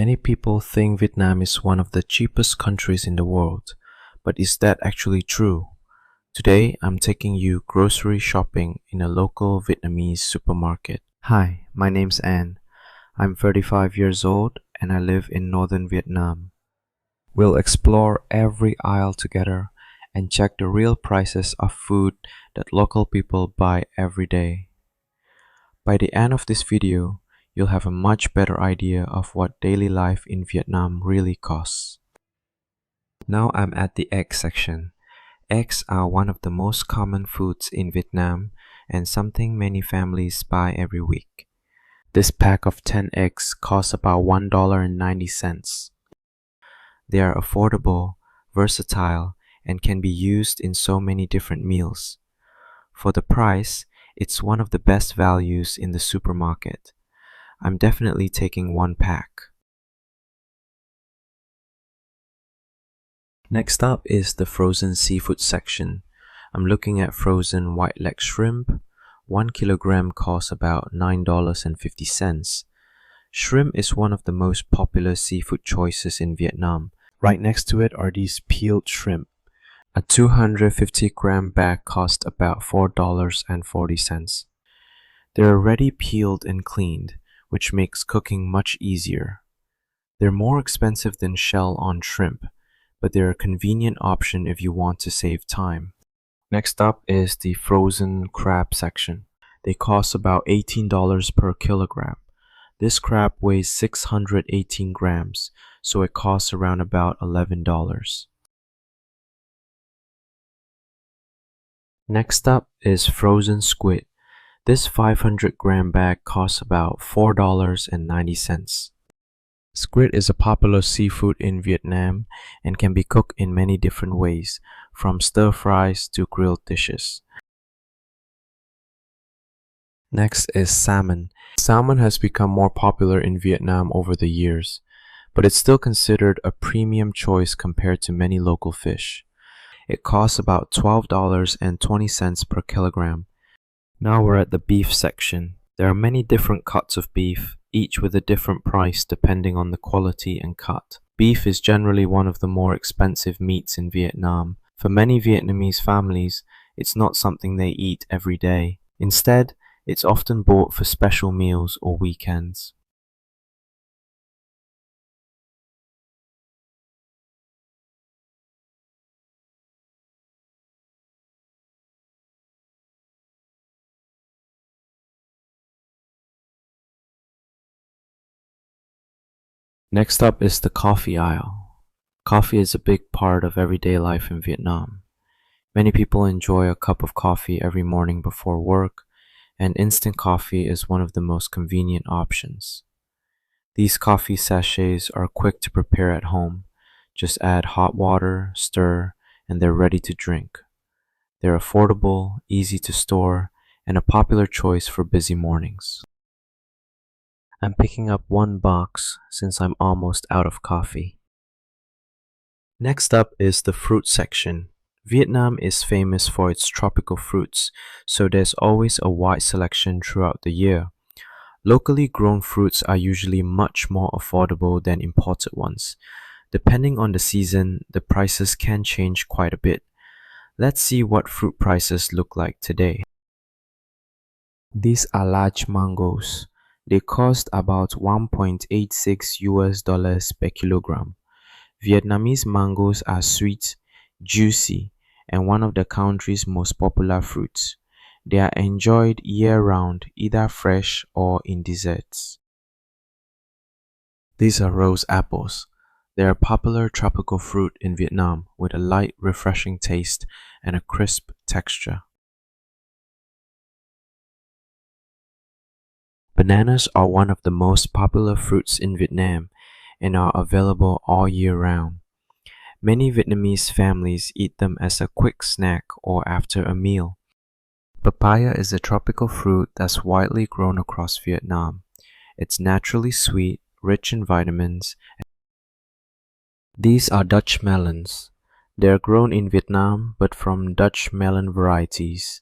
Many people think Vietnam is one of the cheapest countries in the world, but is that actually true? Today, I'm taking you grocery shopping in a local Vietnamese supermarket. Hi, my name's Ann. I'm 35 years old and I live in northern Vietnam. We'll explore every aisle together and check the real prices of food that local people buy every day. By the end of this video, you'll have a much better idea of what daily life in Vietnam really costs. Now I'm at the egg section. Eggs are one of the most common foods in Vietnam and something many families buy every week. This pack of 10 eggs costs about $1.90. They are affordable, versatile, and can be used in so many different meals. For the price, it's one of the best values in the supermarket. I'm definitely taking one pack. Next up is the frozen seafood section. I'm looking at frozen white leg shrimp. 1 kilogram costs about $9.50. Shrimp is one of the most popular seafood choices in Vietnam. Right next to it are these peeled shrimp. A 250-gram bag costs about $4.40. They're already peeled and cleaned, which makes cooking much easier. They're more expensive than shell-on shrimp, but they're a convenient option if you want to save time. Next up is the frozen crab section. They cost about $18 per kilogram. This crab weighs 618 grams, so it costs around about $11. Next up is frozen squid. This 500-gram bag costs about $4.90. Squid is a popular seafood in Vietnam and can be cooked in many different ways, from stir-fries to grilled dishes. Next is salmon. Salmon has become more popular in Vietnam over the years, but it's still considered a premium choice compared to many local fish. It costs about $12.20 per kilogram. Now we're at the beef section. There are many different cuts of beef, each with a different price depending on the quality and cut. Beef is generally one of the more expensive meats in Vietnam. For many Vietnamese families, it's not something they eat every day. Instead, it's often bought for special meals or weekends. Next up is the coffee aisle. Coffee is a big part of everyday life in Vietnam. Many people enjoy a cup of coffee every morning before work, and instant coffee is one of the most convenient options. These coffee sachets are quick to prepare at home. Just add hot water, stir, and they're ready to drink. They're affordable, easy to store, and a popular choice for busy mornings. I'm picking up one box since I'm almost out of coffee. Next up is the fruit section. Vietnam is famous for its tropical fruits, so there's always a wide selection throughout the year. Locally grown fruits are usually much more affordable than imported ones. Depending on the season, the prices can change quite a bit. Let's see what fruit prices look like today. These are large mangoes. They cost about $1.86 per kilogram. Vietnamese mangoes are sweet, juicy, and one of the country's most popular fruits. They are enjoyed year-round, either fresh or in desserts. These are rose apples. They are a popular tropical fruit in Vietnam with a light, refreshing taste and a crisp texture. Bananas are one of the most popular fruits in Vietnam and are available all year round. Many Vietnamese families eat them as a quick snack or after a meal. Papaya is a tropical fruit that's widely grown across Vietnam. It's naturally sweet, rich in vitamins. These are Dutch melons. They are grown in Vietnam but from Dutch melon varieties.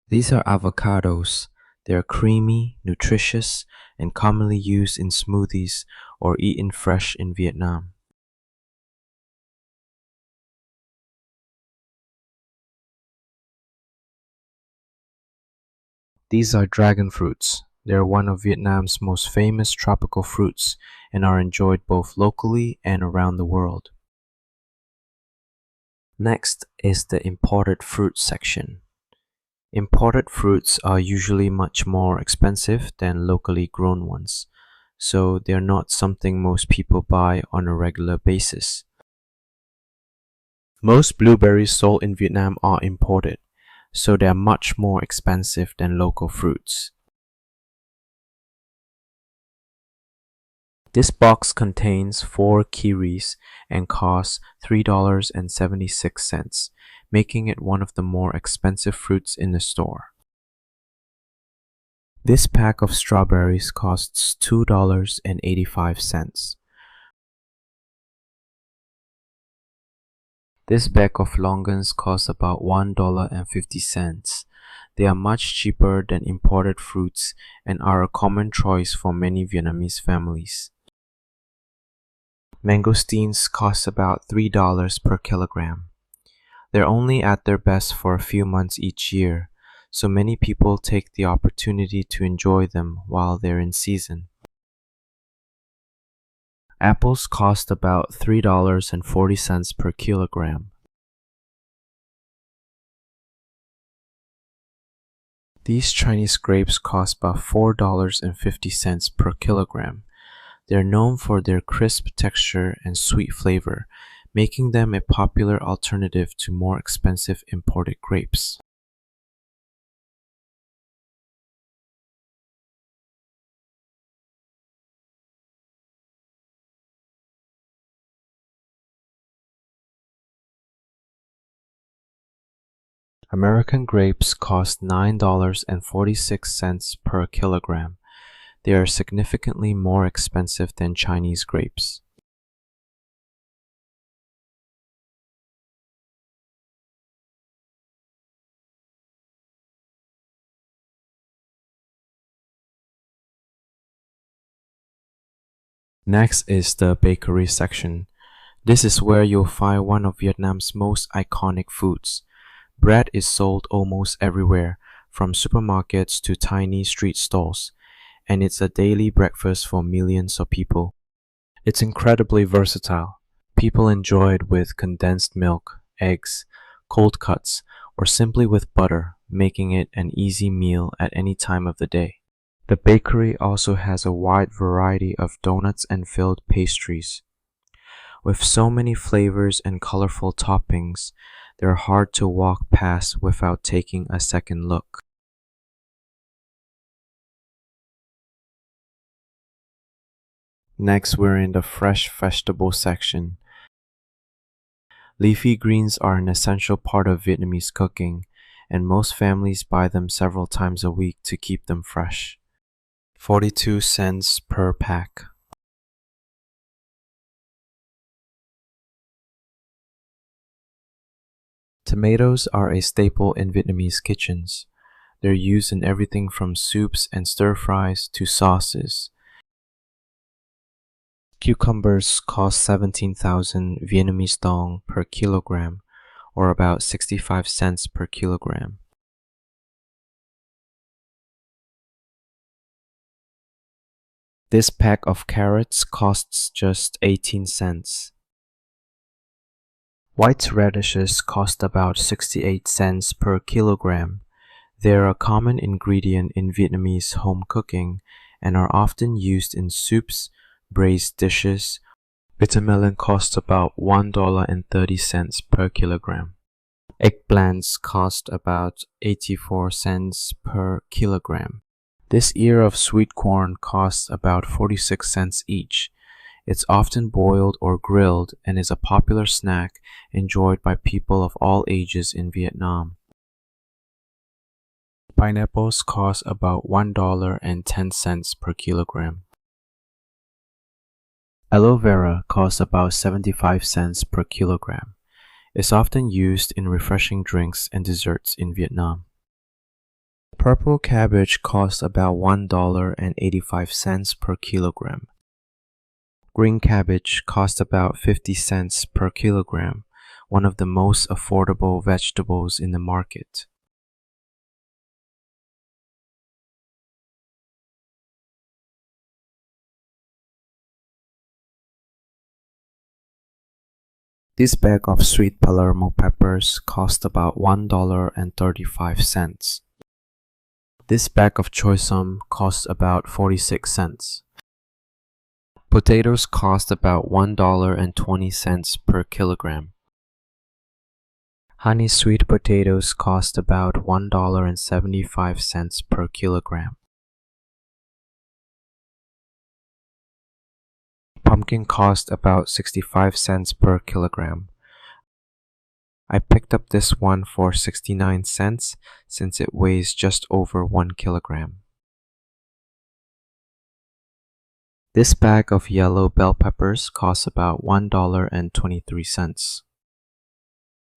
These are avocados. They are creamy, nutritious, and commonly used in smoothies or eaten fresh in Vietnam. These are dragon fruits. They are one of Vietnam's most famous tropical fruits and are enjoyed both locally and around the world. Next is the imported fruit section. Imported fruits are usually much more expensive than locally grown ones, so they're not something most people buy on a regular basis. Most blueberries sold in Vietnam are imported, so they are much more expensive than local fruits. This box contains 4 kiwis and costs $3.76, making it one of the more expensive fruits in the store. This pack of strawberries costs $2.85. This bag of longans costs about $1.50. They are much cheaper than imported fruits and are a common choice for many Vietnamese families. Mangosteens cost about $3 per kilogram. They're only at their best for a few months each year, so many people take the opportunity to enjoy them while they're in season. Apples cost about $3.40 per kilogram. These Chinese grapes cost about $4.50 per kilogram. They are known for their crisp texture and sweet flavor, making them a popular alternative to more expensive imported grapes. American grapes cost $9.46 per kilogram. They are significantly more expensive than Chinese grapes. Next is the bakery section. This is where you'll find one of Vietnam's most iconic foods. Bread is sold almost everywhere, from supermarkets to tiny street stalls, and it's a daily breakfast for millions of people. It's incredibly versatile. People enjoy it with condensed milk, eggs, cold cuts, or simply with butter, making it an easy meal at any time of the day. The bakery also has a wide variety of donuts and filled pastries. With so many flavors and colorful toppings, they're hard to walk past without taking a second look. Next, we're in the fresh vegetable section. Leafy greens are an essential part of Vietnamese cooking, and most families buy them several times a week to keep them fresh. 42 cents per pack. Tomatoes are a staple in Vietnamese kitchens. They're used in everything from soups and stir-fries to sauces. Cucumbers cost 17,000 Vietnamese dong per kilogram, or about 65 cents per kilogram. This pack of carrots costs just 18 cents. White radishes cost about 68 cents per kilogram. They're a common ingredient in Vietnamese home cooking and are often used in soups, braised dishes. Bitter melon costs about $1.30 per kilogram. Eggplants cost about 84 cents per kilogram. This ear of sweet corn costs about 46 cents each. It's often boiled or grilled and is a popular snack enjoyed by people of all ages in Vietnam. Pineapples cost about $1.10 per kilogram. Aloe vera costs about 75 cents per kilogram. It's often used in refreshing drinks and desserts in Vietnam. Purple cabbage costs about $1.85 per kilogram. Green cabbage costs about 50 cents per kilogram, one of the most affordable vegetables in the market. This bag of sweet Palermo peppers cost about $1.35. This bag of choysum costs about 46 cents. Potatoes cost about $1.20 per kilogram. Honey sweet potatoes cost about $1.75 per kilogram. Pumpkin cost about 65 cents per kilogram. I picked up this one for 69 cents since it weighs just over 1 kilogram. This bag of yellow bell peppers costs about $1.23.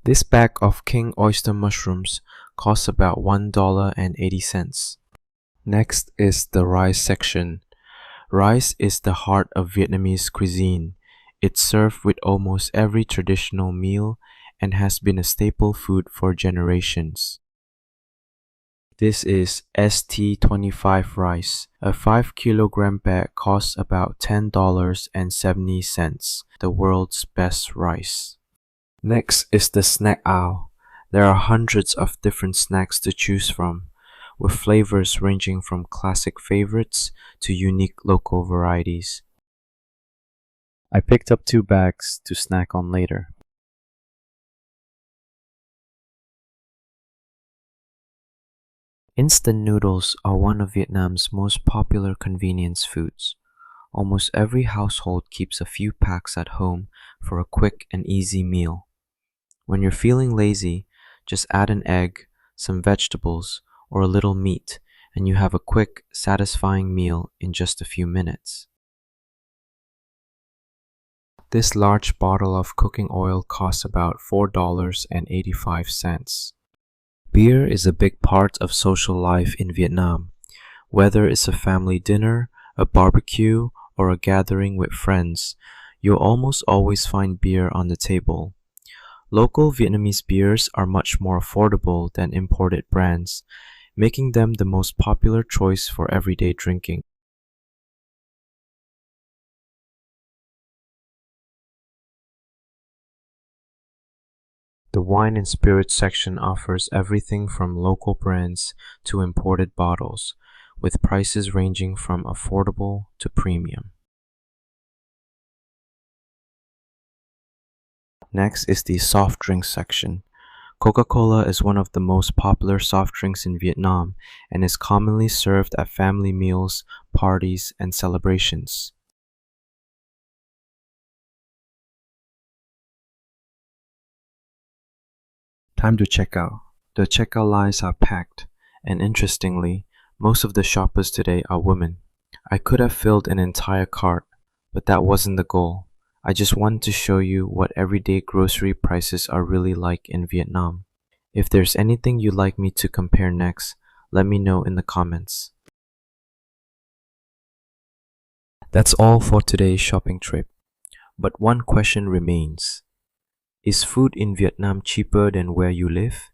This bag of king oyster mushrooms costs about $1.80. Next is the rice section. Rice is the heart of Vietnamese cuisine. It's served with almost every traditional meal and has been a staple food for generations. This is ST25 Rice. A 5 kilogram bag costs about $10.70, the world's best rice. Next is the snack aisle. There are hundreds of different snacks to choose from, with flavors ranging from classic favorites to unique local varieties. I picked up 2 bags to snack on later. Instant noodles are one of Vietnam's most popular convenience foods. Almost every household keeps a few packs at home for a quick and easy meal. When you're feeling lazy, just add an egg, some vegetables, or a little meat, and you have a quick, satisfying meal in just a few minutes. This large bottle of cooking oil costs about $4.85. Beer is a big part of social life in Vietnam. Whether it's a family dinner, a barbecue, or a gathering with friends, you'll almost always find beer on the table. Local Vietnamese beers are much more affordable than imported brands, making them the most popular choice for everyday drinking. The wine and spirits section offers everything from local brands to imported bottles, with prices ranging from affordable to premium. Next is the soft drinks section. Coca-Cola is one of the most popular soft drinks in Vietnam and is commonly served at family meals, parties, and celebrations. Time to check out. The checkout lines are packed, and interestingly, most of the shoppers today are women. I could have filled an entire cart, but that wasn't the goal. I just wanted to show you what everyday grocery prices are really like in Vietnam. If there's anything you'd like me to compare next, let me know in the comments. That's all for today's shopping trip. But one question remains. Is food in Vietnam cheaper than where you live?